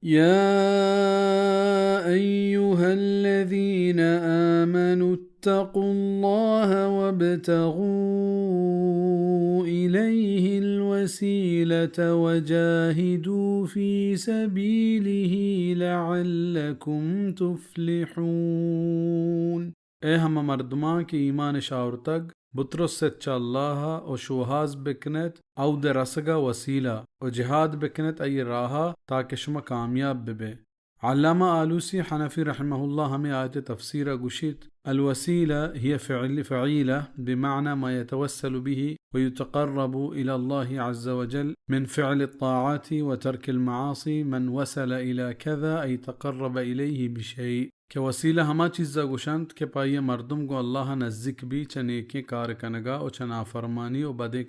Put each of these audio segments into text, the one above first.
يا أيها الذين آمنوا اتقوا الله وابتغوا إليه الوسيلة وجاهدوا في سبيله لعلكم تفلحون. اے ہم مردمان کی ایمان شاورتگ بطرس سچا الله و شوهاز بكنت او در رسگا وسيلة و جهاد بكنت اي راها تاکہ شما کامیاب ببه. علامہ آلوسی حنفی رحمه الله همي آية تفسير قشيت الوسيلة هي فعيلة بمعنى ما يتوسل به ويتقرب إلى الله عز وجل من فعل الطاعات وترك المعاصي. من وصل إلى كذا أي تقرب إليه بشيء کہ وسیلہ ہما چیزا گوشند کہ پائیے مردم کو اللہ نزدیک بھی چنیکی کار کنگا و چنا فرمانی و بدے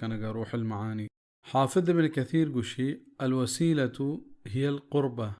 کنگا. روح المعانی حافظ ابن كثير گوشی الوسيلة هي القربة.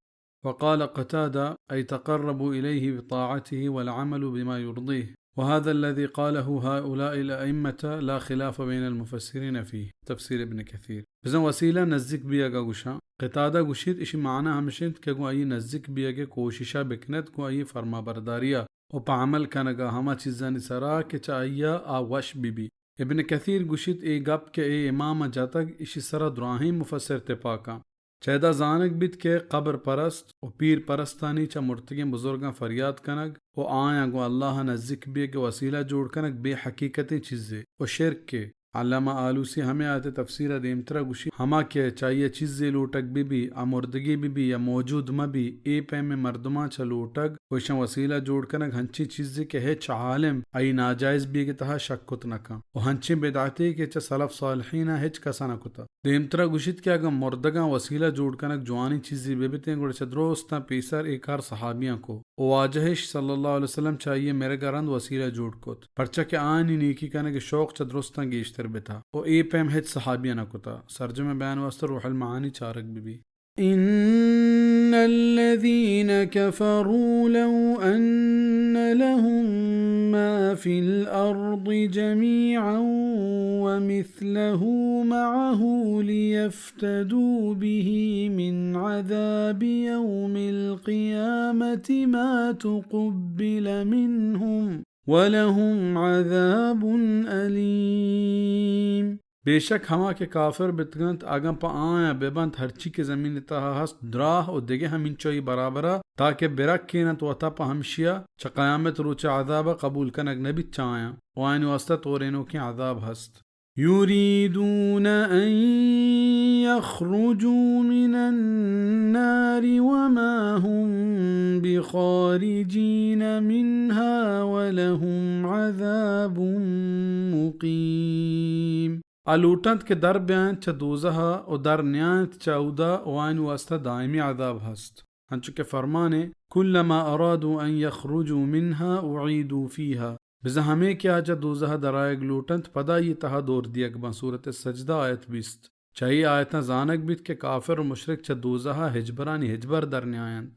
وقال قتادة أي تقرب إليه بطاعته والعمل بما يرضيه. وهذا الذي قاله هؤلاء الأئمة لا خلاف بين المفسرين فيه. تفسير ابن كثير. بزن وسيلة نزدیک بیاگا گوشا قتادہ گوشید اشی معنی ہمشند کہ گو آئی نزدیک بیاگے کوششہ بکنت گو آئی فرما برداریا و پا عمل کنگا ہما چیزانی سرا کہ چاہیا آوش بی. ابن کثیر گوشید اے گپ کہ اے امام جاتک اشی سرا دراہیم مفسر تپاکا چیدہ زانک بیت کہ قبر پرست و پیر پرستانی چا مرتگین بزرگاں فریاد کنگ و آیا گو اللہ نزدیک بیاگے وسیلہ جوڑ کنگ بے حقیقتی چیزے و شرک کے. علامہ آلوسی ہمیں آتے تفسیر دیمترا گوشی ہما کہ چاہیے چیزیں لوٹک بھی امردگی بھی یا موجود مبی اے پہ میں مردمہ چا لوٹک کوشاں وسیلہ جوڑ کنک ہنچی چیزیں کہ ہچ عالم ای ناجائز بھی کے تہا شک کت نکا و ہنچی بدعتی کہ چا سلف صالحین ہچ کسا نکتا. دیمترا گوشید کہ اگر مردگاں وسیلہ جوڑ کنک جوانی چیزیں بیبتیں گوڑ چا درستا پیسر ایکار صحابیاں کو و واجہش صلی اللہ علیہ وسلم چاہیے میرے گرند وسیلہ جوڑ کت پرچا کہ آنی نیکی کنک شوق چا درستا گیشتر بتا و اے پیم ہچ صحابیہ نکتا. سرجمہ بیان واسطہ روح المعانی چارک بی. إن الذين كفروا لو أن لهم ما في الأرض جميعا ومثله معه ليفتدوا به من عذاب يوم القيامة ما تقبل منهم ولهم عذاب أليم. بے شک ہما کے کافر بتگنت آگم پا آیا ببند ہرچی کے زمین تہا ہست دراہ و دیگے ہمین چوئی برابرہ تاکہ برک کینت و تا پا ہمشیا چا قیامت روچ عذاب قبول کنگ نبیت چایا و آئین واسطہ تورینو کی عذاب ہست. يريدون أن يخرجوا من النار وما هم بخارجين منها ولهم عذاب مقيم. الوٹنت کے در بیان چا دوزہا و در نیانت چاودا وائن واسطہ دائمی عذاب ہست. ہنچو کہ فرمانے کلما ارادوا ان یخرجوا منها اعیدوا فیها. بزا ہمیں کیا جا دوزہا درائگ لوٹنت پدا یہ تہا دور دیگ بان سورت سجدہ آیت 20. چاہیے آیتنا زانک بیت کہ کافر و مشرک چا دوزہا ہجبرانی ہجبر در نیانت.